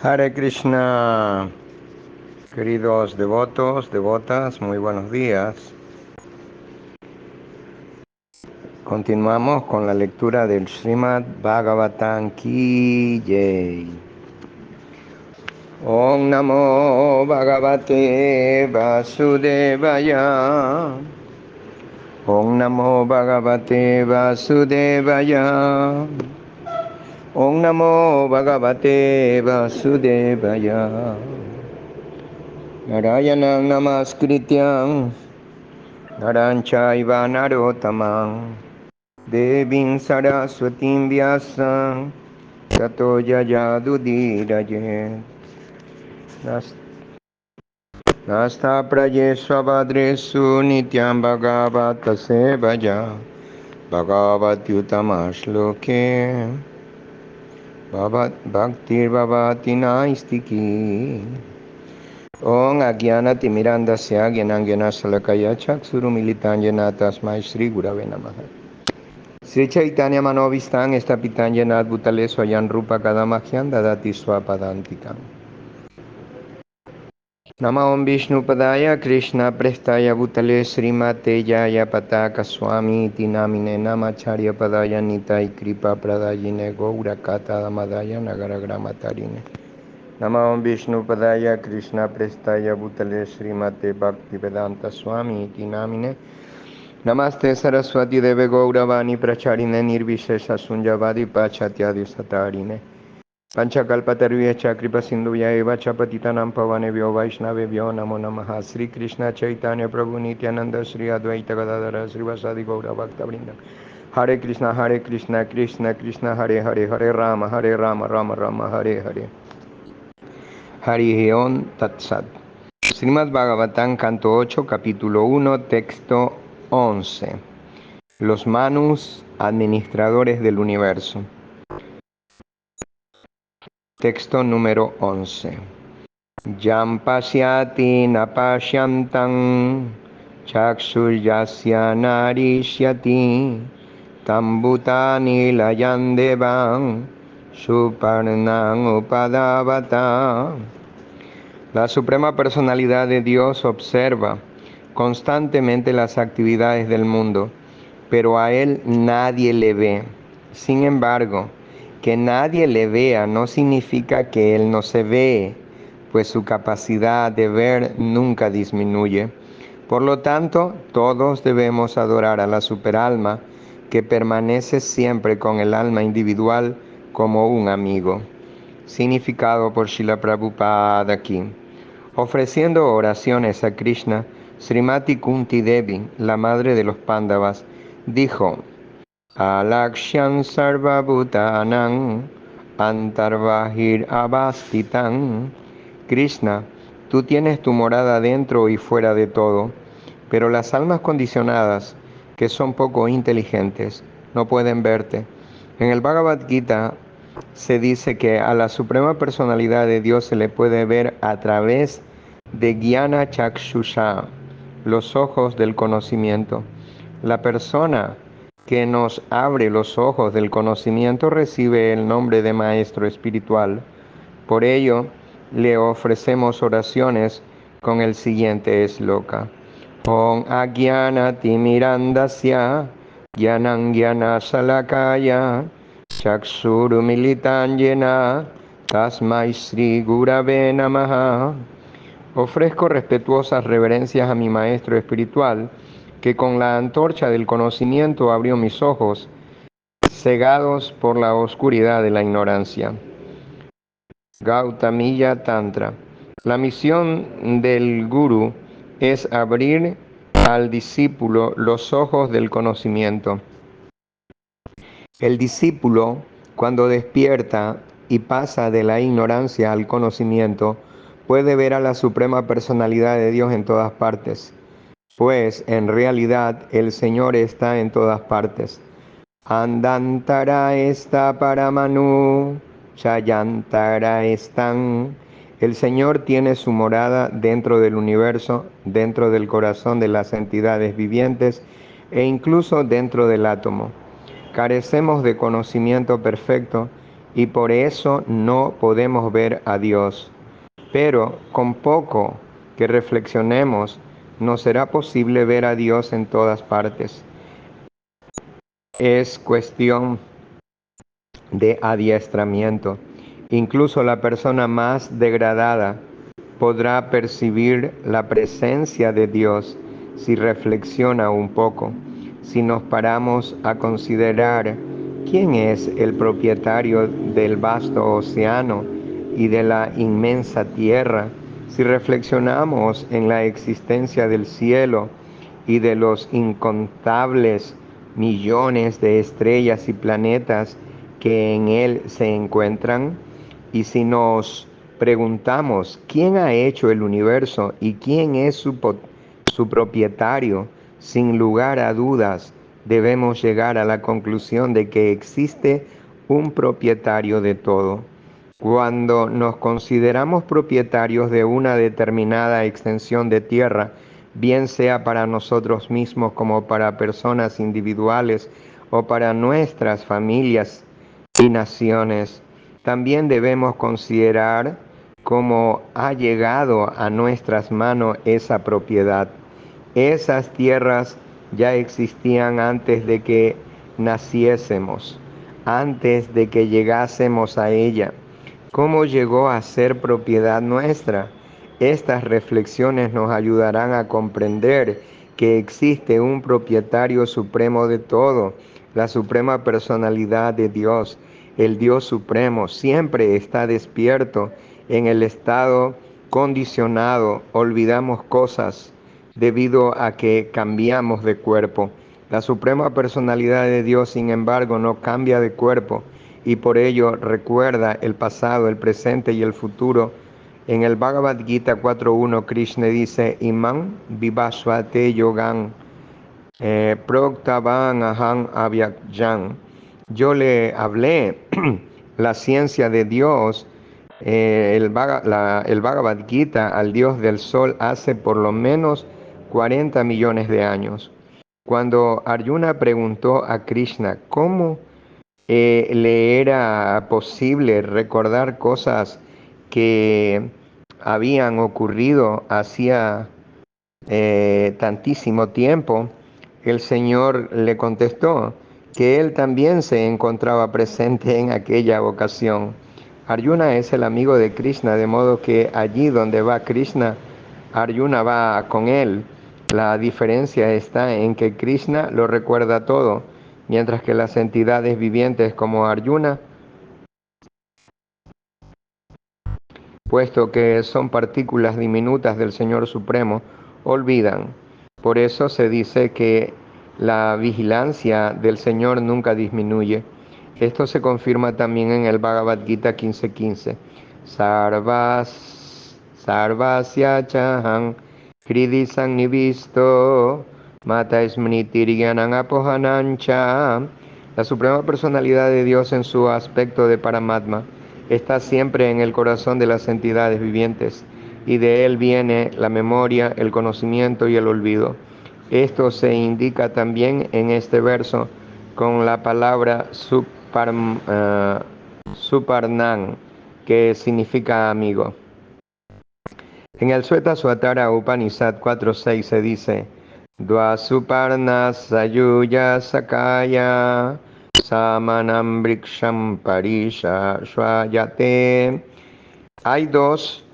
Hare Krishna, queridos devotos, devotas, muy buenos días. Continuamos con la lectura del Srimad Bhagavatam Ki Jai. Om Namo Bhagavate Vasudevaya. Om Namo Bhagavate Vasudevaya. Om Namo Bhagavate Vasudevaya. Narayanam Namaskrityam Naram chaiva narottamam Devim saraswatim vyasam Tato yayadudiraye Nasta prajesvabhadresu nityam bhagavata sevaya Bhagavati utamashloke Bhaktir bhavati naistiki Om Agyanati Mirandasya Gyanangyana Salakaya Chaksurumilitanjana Tasmai Shri Gurave Namaha. Sri Chaitanya Manovistan Estapitanjana Bhutale Swayan Rupa Kadamakhyan Dadati Swapadantikam. Nama Om Vishnu Padaya Krishna Prestaya Bhutale Srimate Jaya Pataka Swami Tinamine Namacharya Padaya Nitai Kripa Pradayine Gaura Kata Damadaya Nagaragramatarine. Nama Om Vishnu Padaya Krishna Prestaya Bhutale Srimate Bhakti Vedanta Swami Iti Namine Namaste Saraswati Deve Gauravani Pracharine Nirvishesha Sunjavadi Pachatyadi Satarine Panchakalpatarvyecha Kripa Sindhuya Eva Chapatitanam Pavanebhyo Vaishnavebhyo Namo Namaha Sri Krishna Chaitanya Prabhu Nityananda Sri Advaita Gadadara Sri Vasadi Gaura Bhakta Vrinda Hare Krishna Krishna Krishna Hare Hare Hare Rama Rama Rama Hare Hare Hari Om Tat Sat. Srimad Bhagavatam, canto 8, capítulo 1, texto 11. Los Manus, administradores del universo. Texto número 11. Yam pasyati napashyantam chaksuryasya narishyati tambutani layan devam suparnam upadavata. La Suprema Personalidad de Dios observa constantemente las actividades del mundo, pero a Él nadie le ve. Sin embargo, que nadie le vea no significa que Él no se ve, pues su capacidad de ver nunca disminuye. Por lo tanto, todos debemos adorar a la superalma que permanece siempre con el alma individual como un amigo. Significado por Srila Prabhupada aquí. Ofreciendo oraciones a Krishna, Srimati Kunti Devi, la madre de los Pándavas, dijo: Alakshan sarvabhutanam antarbahir avastitan. Krishna, tú tienes tu morada dentro y fuera de todo, pero las almas condicionadas, que son poco inteligentes, no pueden verte. En el Bhagavad Gita se dice que a la Suprema Personalidad de Dios se le puede ver a través de Jnana Chakshusha, los ojos del conocimiento. La persona que nos abre los ojos del conocimiento recibe el nombre de maestro espiritual. Por ello, le ofrecemos oraciones con el siguiente sloka. Om Agyanati Mirandasya Gyanam Gyana Salakaya Chakshuru Militanjena Tasmai Sri Gurave Namaha. Ofrezco respetuosas reverencias a mi maestro espiritual, que con la antorcha del conocimiento abrió mis ojos, cegados por la oscuridad de la ignorancia. Gautamiya Tantra. La misión del Guru es abrir al discípulo los ojos del conocimiento. El discípulo, cuando despierta y pasa de la ignorancia al conocimiento, puede ver a la Suprema Personalidad de Dios en todas partes, pues en realidad el Señor está en todas partes. Andantara está paramanu, chayantara están. El Señor tiene su morada dentro del universo, dentro del corazón de las entidades vivientes e incluso dentro del átomo. Carecemos de conocimiento perfecto y por eso no podemos ver a Dios. Pero con poco que reflexionemos, nos será posible ver a Dios en todas partes. Es cuestión de adiestramiento. Incluso la persona más degradada podrá percibir la presencia de Dios si reflexiona un poco, si nos paramos a considerar quién es el propietario del vasto océano y de la inmensa tierra, si reflexionamos en la existencia del cielo y de los incontables millones de estrellas y planetas que en él se encuentran, y si nos preguntamos quién ha hecho el universo y quién es su propietario, sin lugar a dudas debemos llegar a la conclusión de que existe un propietario de todo. Cuando nos consideramos propietarios de una determinada extensión de tierra, bien sea para nosotros mismos como para personas individuales o para nuestras familias y naciones, también debemos considerar cómo ha llegado a nuestras manos esa propiedad. Esas tierras ya existían antes de que naciésemos, antes de que llegásemos a ella. ¿Cómo llegó a ser propiedad nuestra? Estas reflexiones nos ayudarán a comprender que existe un propietario supremo de todo, la suprema personalidad de Dios. El Dios supremo siempre está despierto. En el estado condicionado olvidamos cosas debido a que cambiamos de cuerpo. La suprema personalidad de Dios, sin embargo, no cambia de cuerpo y por ello recuerda el pasado, el presente y el futuro. En el Bhagavad Gita 4.1, Krishna dice: Imam vivasvate yogan proktavan aham avyakyan. Yo le hablé la ciencia de Dios, el Bhagavad Gita, al Dios del Sol hace por lo menos 40 millones de años. Cuando Arjuna preguntó a Krishna cómo le era posible recordar cosas que habían ocurrido hacía tantísimo tiempo, el Señor le contestó que él también se encontraba presente en aquella ocasión. Arjuna es el amigo de Krishna, de modo que allí donde va Krishna, Arjuna va con él. La diferencia está en que Krishna lo recuerda todo, mientras que las entidades vivientes como Arjuna, puesto que son partículas diminutas del Señor Supremo, olvidan. Por eso se dice que la vigilancia del Señor nunca disminuye. Esto se confirma también en el Bhagavad Gita 15:15. Sarvasya chaham kridi sannivisto mata smritirgyanam apohanancha. La suprema personalidad de Dios en su aspecto de Paramatma está siempre en el corazón de las entidades vivientes, y de él viene la memoria, el conocimiento y el olvido. Esto se indica también en este verso con la palabra Suparnan, que significa amigo. En el Shveta-svatara Upanishad 4.6 se dice: Dva Suparna Sayuya Sakaya Samanam Briksham Parisha Shvayate. Hay dos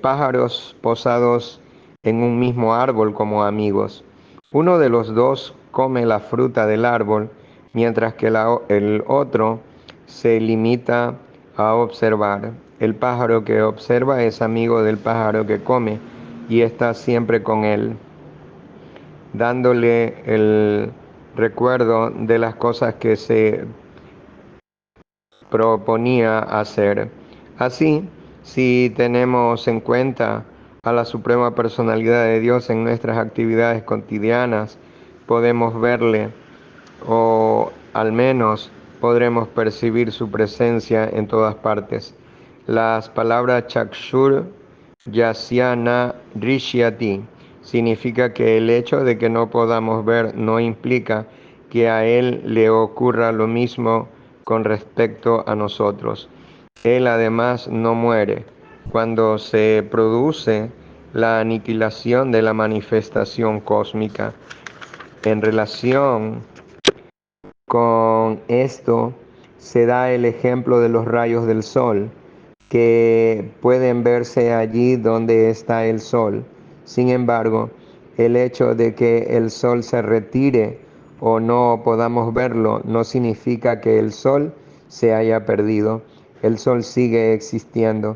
pájaros posados en un mismo árbol como amigos. Uno de los dos come la fruta del árbol, mientras que el otro se limita a observar. El pájaro que observa es amigo del pájaro que come y está siempre con él, dándole el recuerdo de las cosas que se proponía hacer. Así, si tenemos en cuenta a la suprema personalidad de Dios en nuestras actividades cotidianas, podemos verle, o al menos podremos percibir su presencia en todas partes. Las palabras Chakshur Yasyana Drishyati significa que el hecho de que no podamos ver no implica que a él le ocurra lo mismo con respecto a nosotros. Él además no muere. Cuando se produce la aniquilación de la manifestación cósmica, en relación con esto se da el ejemplo de los rayos del sol, que pueden verse allí donde está el sol. Sin embargo, el hecho de que el sol se retire o no podamos verlo no significa que el sol se haya perdido. El sol sigue existiendo,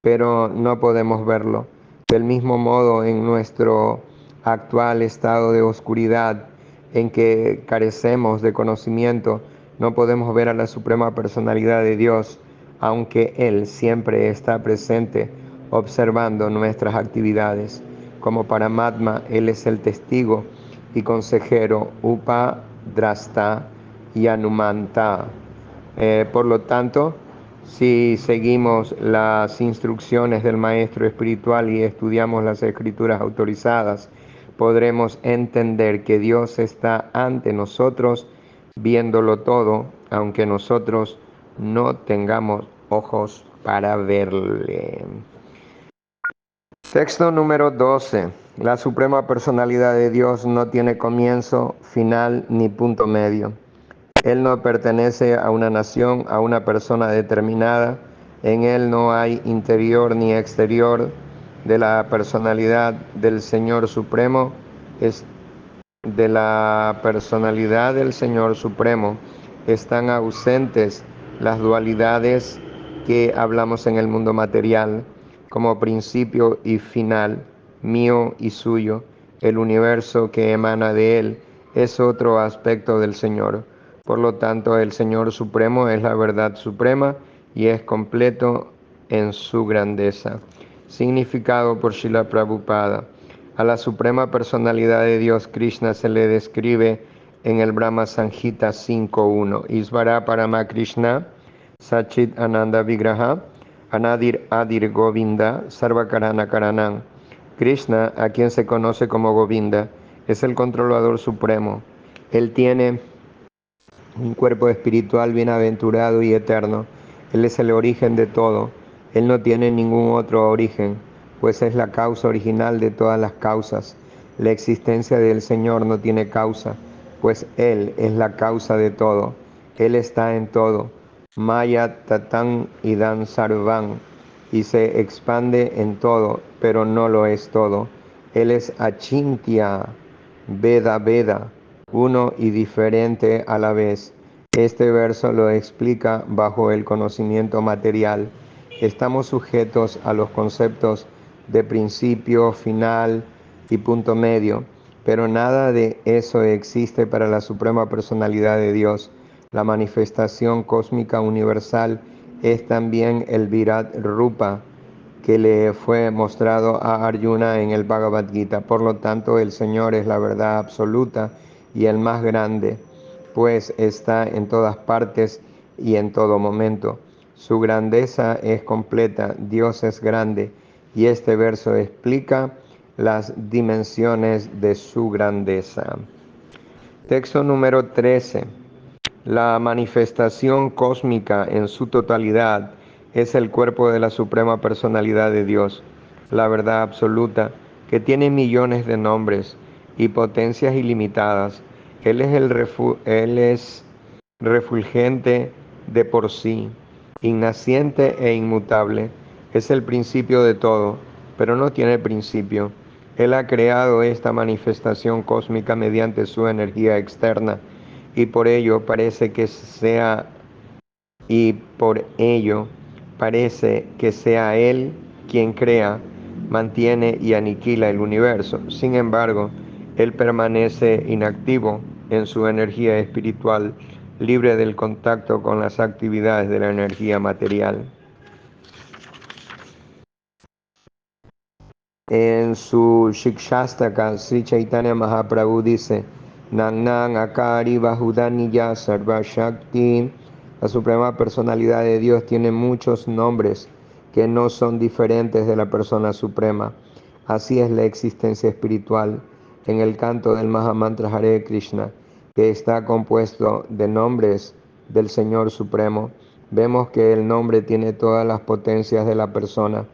pero no podemos verlo. Del mismo modo, en nuestro actual estado de oscuridad, en que carecemos de conocimiento, no podemos ver a la Suprema Personalidad de Dios, aunque Él siempre está presente observando nuestras actividades. Como Paramatma, Él es el testigo y consejero Upadrasta y Anumanta. Por lo tanto, si seguimos las instrucciones del Maestro Espiritual y estudiamos las escrituras autorizadas, podremos entender que Dios está ante nosotros, viéndolo todo, aunque nosotros no tengamos ojos para verle. Texto número 12. La Suprema Personalidad de Dios no tiene comienzo, final ni punto medio. Él no pertenece a una nación, a una persona determinada. En Él no hay interior ni exterior. De la personalidad del Señor Supremo de la personalidad del Señor Supremo están ausentes las dualidades que hablamos en el mundo material, como principio y final, mío y suyo. El universo que emana de Él es otro aspecto del Señor. Por lo tanto, el Señor Supremo es la verdad suprema y es completo en su grandeza. Significado por Srila Prabhupada. A la Suprema Personalidad de Dios Krishna se le describe en el Brahma Samhita 5.1. Isvara Parama Krishna, Sachit Ananda Vigraha, Anadir Adir Govinda, Sarvakarana Karanam. Krishna, a quien se conoce como Govinda, es el controlador supremo. Él tiene un cuerpo espiritual bienaventurado y eterno. Él es el origen de todo. Él no tiene ningún otro origen, pues es la causa original de todas las causas. La existencia del Señor no tiene causa, pues Él es la causa de todo. Él está en todo. Maya Tatan Idan Sarvan, y se expande en todo, pero no lo es todo. Él es Achintya, Veda Veda, uno y diferente a la vez. Este verso lo explica bajo el conocimiento material. Estamos sujetos a los conceptos de principio, final y punto medio, pero nada de eso existe para la Suprema Personalidad de Dios. La manifestación cósmica universal es también el Virat Rupa, que le fue mostrado a Arjuna en el Bhagavad Gita. Por lo tanto, el Señor es la verdad absoluta y el más grande, pues está en todas partes y en todo momento. Su grandeza es completa, Dios es grande, y este verso explica las dimensiones de su grandeza. Texto número 13. La manifestación cósmica en su totalidad es el cuerpo de la Suprema Personalidad de Dios, la verdad absoluta, que tiene millones de nombres y potencias ilimitadas. Él es refulgente de por sí, innaciente e inmutable. Es el principio de todo, pero no tiene principio. Él ha creado esta manifestación cósmica mediante su energía externa y por ello parece que sea Él quien crea, mantiene y aniquila el universo. Sin embargo, Él permanece inactivo en su energía espiritual, libre del contacto con las actividades de la energía material. En su Shikshastaka, Sri Chaitanya Mahaprabhu dice: Nan Akari Bahudaniya Sarva Shakti. La Suprema Personalidad de Dios tiene muchos nombres que no son diferentes de la persona suprema. Así es la existencia espiritual. En el canto del Mahamantra Hare Krishna, que está compuesto de nombres del Señor Supremo, vemos que el nombre tiene todas las potencias de la persona.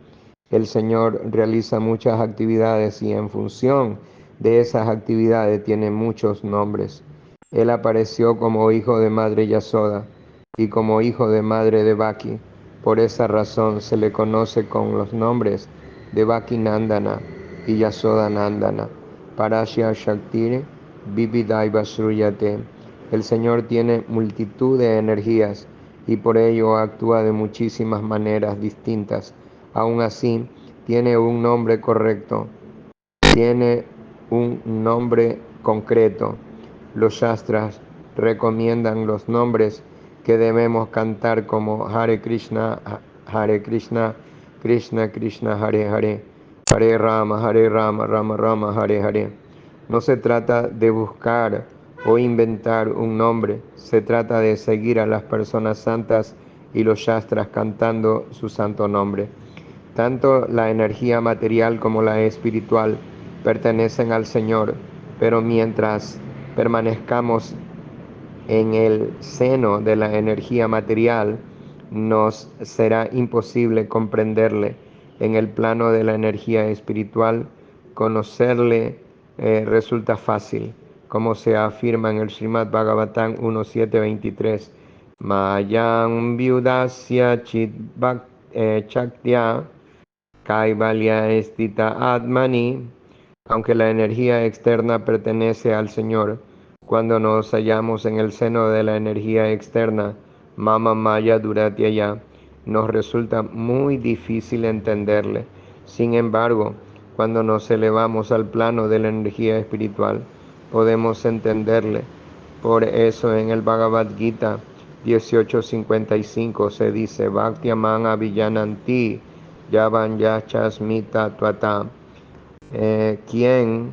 El Señor realiza muchas actividades y en función de esas actividades tiene muchos nombres. Él apareció como hijo de madre Yasoda y como hijo de madre de Baki. Por esa razón se le conoce con los nombres de Baki Nandana y Yasoda Nandana. Parashya Shakti Vividaiva Sruyate. El Señor tiene multitud de energías y por ello actúa de muchísimas maneras distintas. Aún así, tiene un nombre correcto, tiene un nombre concreto. Los Shastras recomiendan los nombres que debemos cantar como Hare Krishna, Krishna Krishna, Hare Hare, Hare Rama, Rama Rama, Hare Hare. No se trata de buscar o inventar un nombre, se trata de seguir a las personas santas y los Shastras cantando su santo nombre. Tanto la energía material como la espiritual pertenecen al Señor, pero mientras permanezcamos en el seno de la energía material, nos será imposible comprenderle. En el plano de la energía espiritual, conocerle resulta fácil, como se afirma en el Srimad Bhagavatam 1.7.23. Mayam viudasya chit chaktya Kaivalya estita atmani. Aunque la energía externa pertenece al Señor, cuando nos hallamos en el seno de la energía externa, Mama Maya Duratyaya, nos resulta muy difícil entenderle. Sin embargo, cuando nos elevamos al plano de la energía espiritual, podemos entenderle. Por eso en el Bhagavad Gita 18.55 se dice, Bhaktiaman aviyananti yavan yachasmita tuata. ¿Quién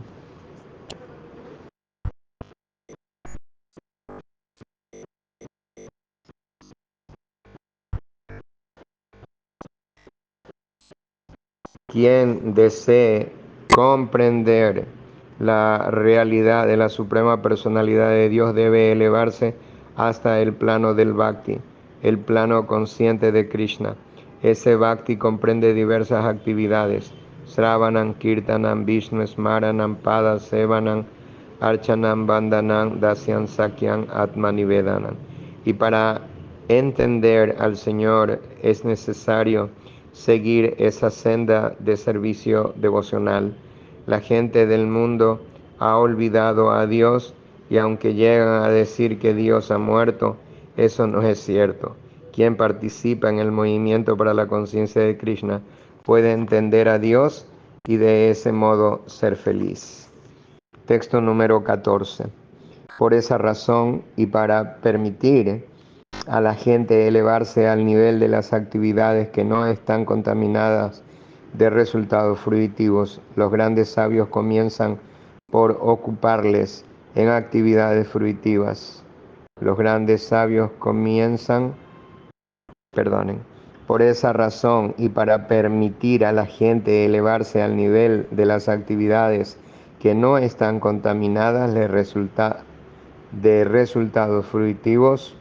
quien desee comprender la realidad de la suprema personalidad de Dios debe elevarse hasta el plano del Bhakti, el plano consciente de Krishna? Ese Bhakti comprende diversas actividades: Sravanam, Kirtanam, Vishnu Smaranam, Pada Sevanam, Archanam, Vandanam, Dasyan, Sakyam, Atmanivedanam. Y para entender al Señor es necesario seguir esa senda de servicio devocional. La gente del mundo ha olvidado a Dios y aunque llegan a decir que Dios ha muerto, eso no es cierto. Quien participa en el movimiento para la conciencia de Krishna puede entender a Dios y de ese modo ser feliz. Texto número 14. Por esa razón y para permitir a la gente elevarse al nivel de las actividades que no están contaminadas de resultados fruitivos, los grandes sabios comienzan por ocuparles en actividades fruitivas. Los grandes sabios comienzan, perdonen, por esa razón y para permitir a la gente elevarse al nivel de las actividades que no están contaminadas de resultados fruitivos.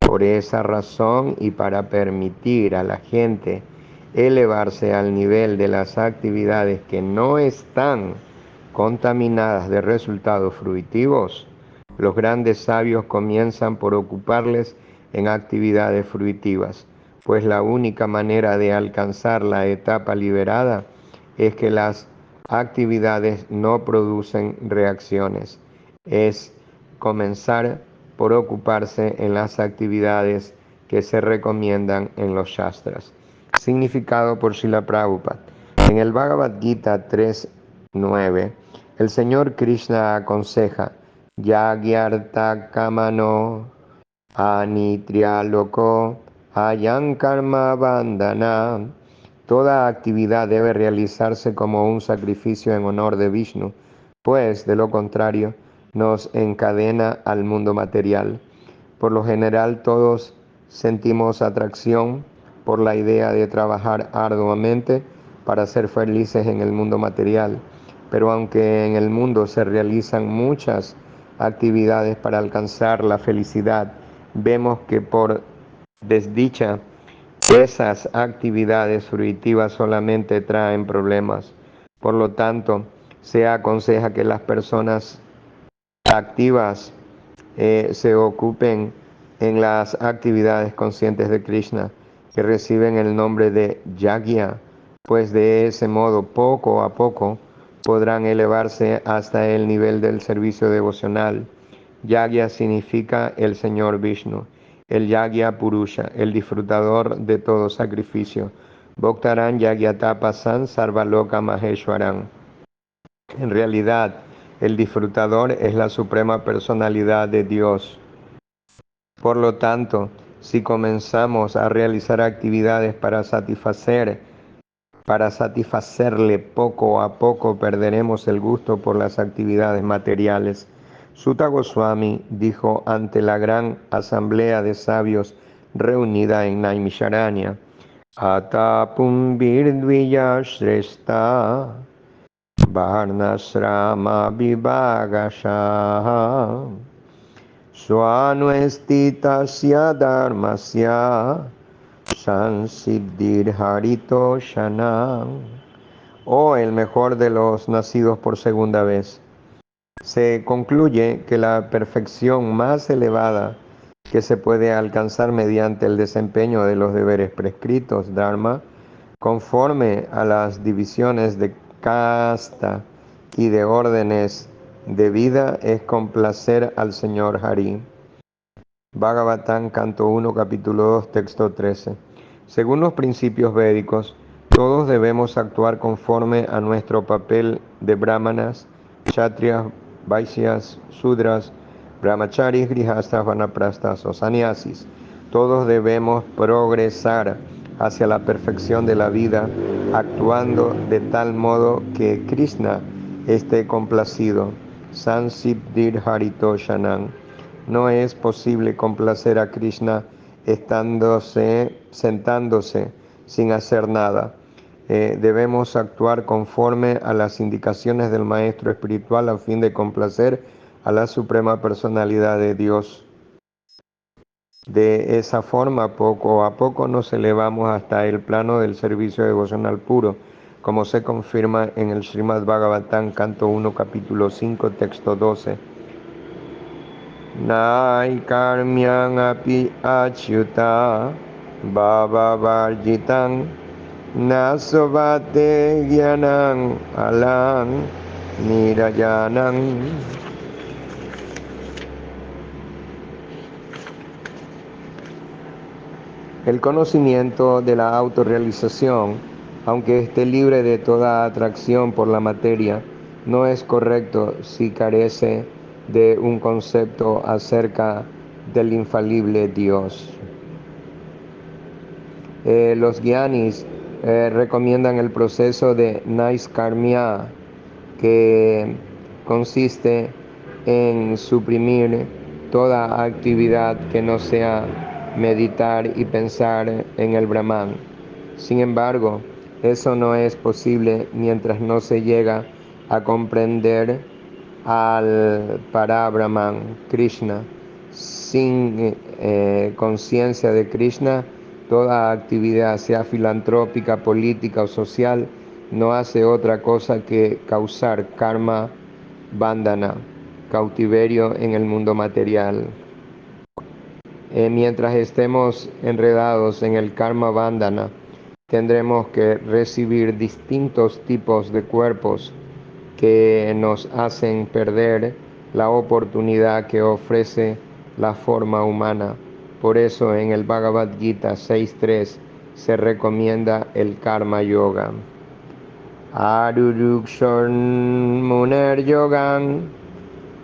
Por esa razón y para permitir a la gente elevarse al nivel de las actividades que no están contaminadas de resultados fruitivos, los grandes sabios comienzan por ocuparles en actividades fruitivas, pues la única manera de alcanzar la etapa liberada es que las actividades no producen reacciones. Es comenzar por ocuparse en las actividades que se recomiendan en los Shastras. Significado por Srila Prabhupada. En el Bhagavad Gita 3.9, el Señor Krishna aconseja, Yagyarta Kamano Anitrialoko Ayam Karma Bandhana. Toda actividad debe realizarse como un sacrificio en honor de Vishnu, pues de lo contrario nos encadena al mundo material. Por lo general todos sentimos atracción por la idea de trabajar arduamente para ser felices en el mundo material, pero aunque en el mundo se realizan muchas actividades para alcanzar la felicidad, vemos que por desdicha esas actividades fruitivas solamente traen problemas. Por lo tanto, se aconseja que las personas activas se ocupen en las actividades conscientes de Krishna, que reciben el nombre de Yagya, pues de ese modo, poco a poco, podrán elevarse hasta el nivel del servicio devocional. Yagya significa el Señor Vishnu, el Yagya Purusha, el disfrutador de todo sacrificio. Bhaktaran Yagyatapasan Sarvaloka Maheshwaran. En realidad, el disfrutador es la suprema personalidad de Dios. Por lo tanto, si comenzamos a realizar actividades para satisfacerle poco a poco, perderemos el gusto por las actividades materiales. Sutta Goswami dijo ante la gran asamblea de sabios reunida en Naimisharanya: Atapum Virdvija Shrestha Varnasrama Vibhagasha Swanuestitasya Dharmasya Sansiddhir Harito Shanam. O el mejor de los nacidos por segunda vez. Se concluye que la perfección más elevada que se puede alcanzar mediante el desempeño de los deberes prescritos, Dharma, conforme a las divisiones de casta y de órdenes de vida, es complacer al Señor Hari. Bhagavatam, canto 1, capítulo 2, texto 13. Según los principios védicos, todos debemos actuar conforme a nuestro papel de brahmanas, kshatriyas, vaisyas, sudras, brahmacharis, grihastas, vanaprastas o sannyasis. Todos debemos progresar hacia la perfección de la vida, actuando de tal modo que Krishna esté complacido. Sansiddhir Harito Shanam. No es posible complacer a Krishna sentándose, sin hacer nada. Debemos actuar conforme a las indicaciones del Maestro Espiritual a fin de complacer a la Suprema Personalidad de Dios. De esa forma, poco a poco nos elevamos hasta el plano del servicio devocional puro, como se confirma en el Srimad Bhagavatam, canto 1, capítulo 5, texto 12. Naikarmyang api achyuta bhava varjitam nasovate gyanam alang nirayanam. El conocimiento de la autorrealización, aunque esté libre de toda atracción por la materia, no es correcto si carece de un concepto acerca del infalible Dios. Los gyanis recomiendan el proceso de naiskarmya, que consiste en suprimir toda actividad que no sea meditar y pensar en el Brahman. Sin embargo, eso no es posible mientras no se llega a comprender al Parabrahman, Krishna. Sin conciencia de Krishna, toda actividad, sea filantrópica, política o social, no hace otra cosa que causar karma bandhana, cautiverio en el mundo material. Mientras estemos enredados en el karma bandhana, tendremos que recibir distintos tipos de cuerpos que nos hacen perder la oportunidad que ofrece la forma humana. Por eso en el Bhagavad Gita 6.3 se recomienda el Karma Yoga. Arurukshon muner yogan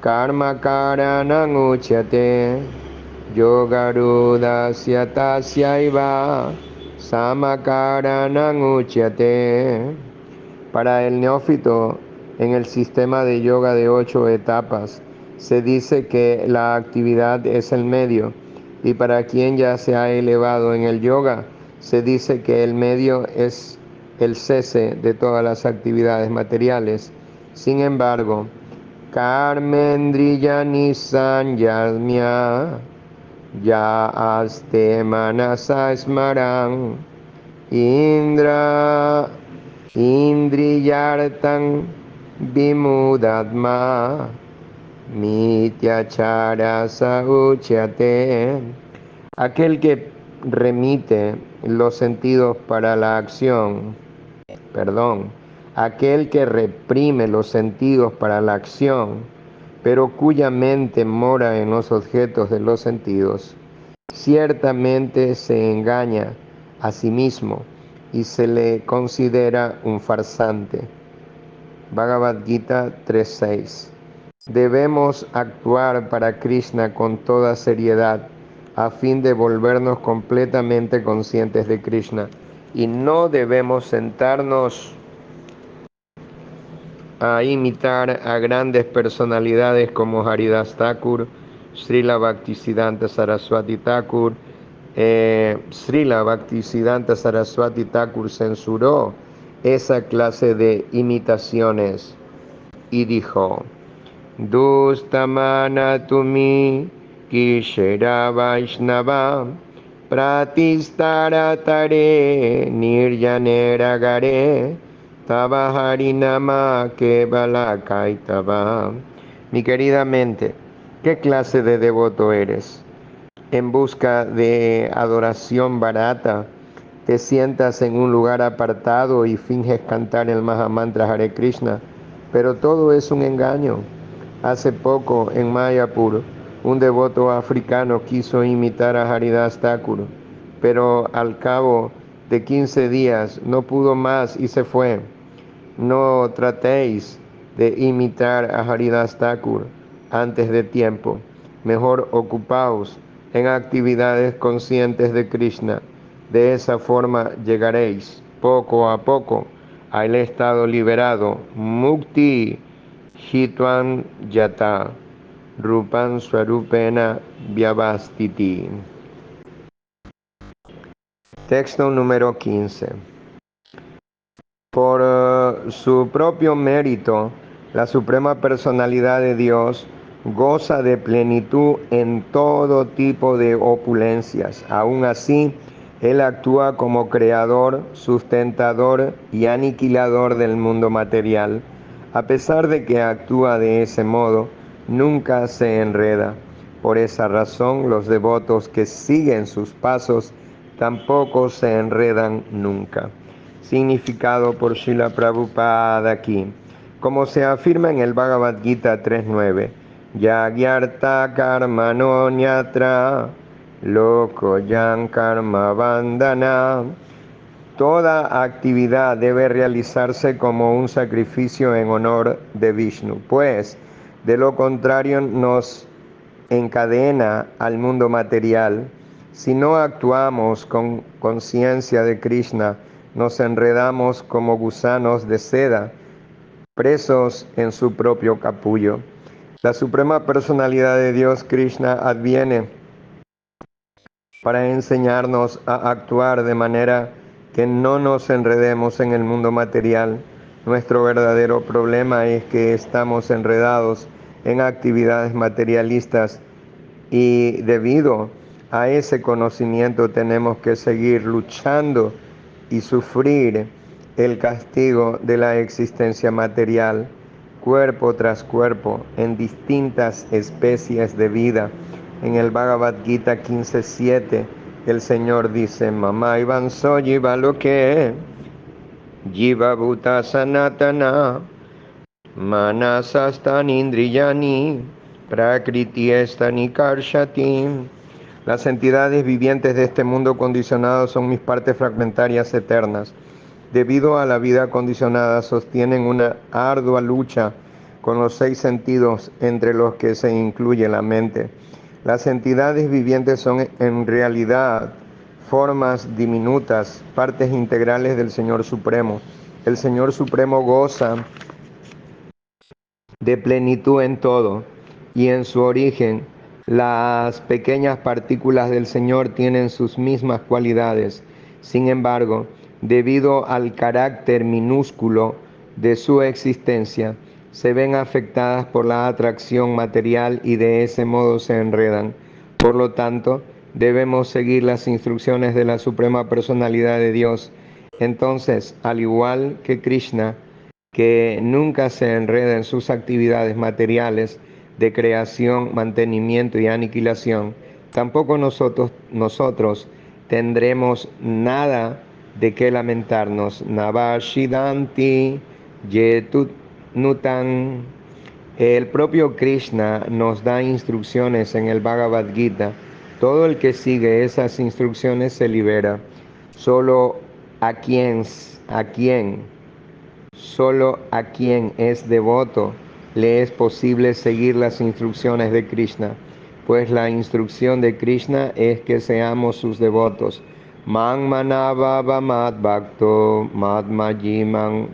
karma karanang uchyate yogarudasya tasyaiva samakaranang uchyate. Para el neófito, en el sistema de yoga de 8 etapas, se dice que la actividad es el medio, y para quien ya se ha elevado en el yoga, se dice que el medio es el cese de todas las actividades materiales. Sin embargo, Karmendriyani Sanyasmya Ya Aste Manasa Smaran Indra Indriyartan Vimudatma Mityachara Sauchyate. Aquel que remite los sentidos para la acción, aquel que reprime los sentidos para la acción, pero cuya mente mora en los objetos de los sentidos, ciertamente se engaña a sí mismo y se le considera un farsante. Bhagavad Gita 3.6. Debemos actuar para Krishna con toda seriedad a fin de volvernos completamente conscientes de Krishna, y no debemos sentarnos a imitar a grandes personalidades como Haridas Thakur, Srila Bhaktisiddhanta Saraswati Thakur. Srila Bhaktisiddhanta Saraswati Thakur censuró esa clase de imitaciones y dijo: Dustamana tumi Kishera Vaishnava Pratistaratare Nirjanera Gare Tava Harinama Kevala Kaitava. Mi querida mente, ¿qué clase de devoto eres? En busca de adoración barata, te sientas en un lugar apartado y finges cantar el Mahamantra Hare Krishna, pero todo es un engaño. Hace poco, en Mayapur, un devoto africano quiso imitar a Haridas Thakur, pero al cabo de 15 días no pudo más y se fue. No tratéis de imitar a Haridas Thakur antes de tiempo. Mejor ocupaos en actividades conscientes de Krishna. De esa forma llegaréis poco a poco al estado liberado, Mukti Hitvan Yata, Rupan Swarupena Vyavastiti. Texto número 15. Por su propio mérito, la Suprema Personalidad de Dios goza de plenitud en todo tipo de opulencias. Aún así, Él actúa como creador, sustentador y aniquilador del mundo material. A pesar de que actúa de ese modo, nunca se enreda. Por esa razón, los devotos que siguen sus pasos tampoco se enredan nunca. Significado por Srila Prabhupada aquí. Como se afirma en el Bhagavad Gita 3.9, Yagyarta karma no nyatra, loko yan karma bandhana. Toda actividad debe realizarse como un sacrificio en honor de Vishnu, pues de lo contrario nos encadena al mundo material. Si no actuamos con conciencia de Krishna, nos enredamos como gusanos de seda, presos en su propio capullo. La Suprema Personalidad de Dios, Krishna, adviene para enseñarnos a actuar de manera que no nos enredemos en el mundo material. Nuestro verdadero problema es que estamos enredados en actividades materialistas, y debido a ese conocimiento tenemos que seguir luchando y sufrir el castigo de la existencia material, cuerpo tras cuerpo, en distintas especies de vida. En el Bhagavad Gita 15.7, el Señor dice: Mama Ivanso Jiva Loke, Jiva Bhuta Sanatana, Manasastan Indriyani, Prakriti Estani Karshati. Las entidades vivientes de este mundo condicionado son mis partes fragmentarias eternas. Debido a la vida condicionada, sostienen una ardua lucha con los 6 sentidos, entre los que se incluye la mente. Las entidades vivientes son en realidad formas diminutas, partes integrales del Señor Supremo. El Señor Supremo goza de plenitud en todo, y en su origen las pequeñas partículas del Señor tienen sus mismas cualidades. Sin embargo, debido al carácter minúsculo de su existencia, se ven afectadas por la atracción material y de ese modo se enredan. Por lo tanto, debemos seguir las instrucciones de la Suprema Personalidad de Dios. Entonces, al igual que Krishna, que nunca se enreda en sus actividades materiales de creación, mantenimiento y aniquilación, tampoco nosotros tendremos nada de qué lamentarnos. Navashidanti yetut nutan. El propio Krishna nos da instrucciones en el Bhagavad Gita. Todo el que sigue esas instrucciones se libera. Solo a quien, a quien Solo a quien es devoto le es posible seguir las instrucciones de Krishna, pues la instrucción de Krishna es que seamos sus devotos. Man manava mad bhakto mad majiman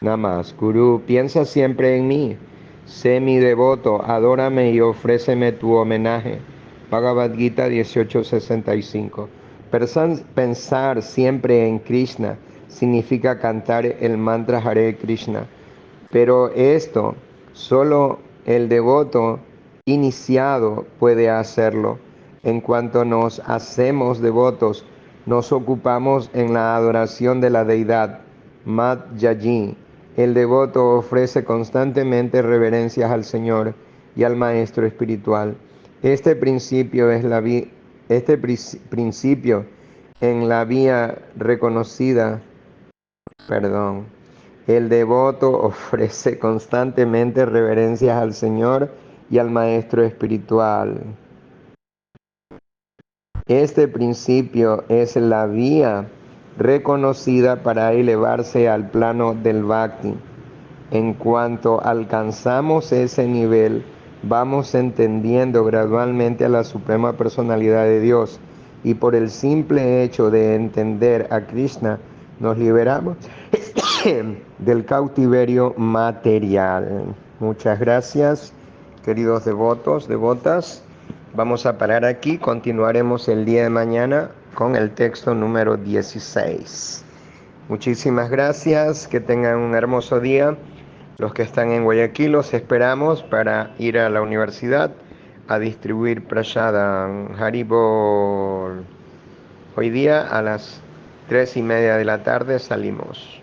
namaskuru. Piensa siempre en mí. Sé mi devoto, adórame y ofréceme tu homenaje. Bhagavad Gita 18:65. Pensar siempre en Krishna significa cantar el mantra Hare Krishna. Pero esto solo el devoto iniciado puede hacerlo. En cuanto nos hacemos devotos, nos ocupamos en la adoración de la deidad, Mat Yaji. El devoto ofrece constantemente reverencias al Señor y al Maestro espiritual. Este principio es principio en la vía reconocida, perdón. El devoto ofrece constantemente reverencias al Señor y al Maestro espiritual. Este principio es la vía reconocida para elevarse al plano del Bhakti. En cuanto alcanzamos ese nivel, vamos entendiendo gradualmente a la Suprema Personalidad de Dios y por el simple hecho de entender a Krishna, nos liberamos del cautiverio material. Muchas gracias, queridos devotos, devotas. Vamos a parar aquí, continuaremos el día de mañana con el texto número 16. Muchísimas gracias, que tengan un hermoso día. Los que están en Guayaquil los esperamos para ir a la universidad a distribuir Prasadam Haribol. Hoy día a las 3:30 de la tarde salimos.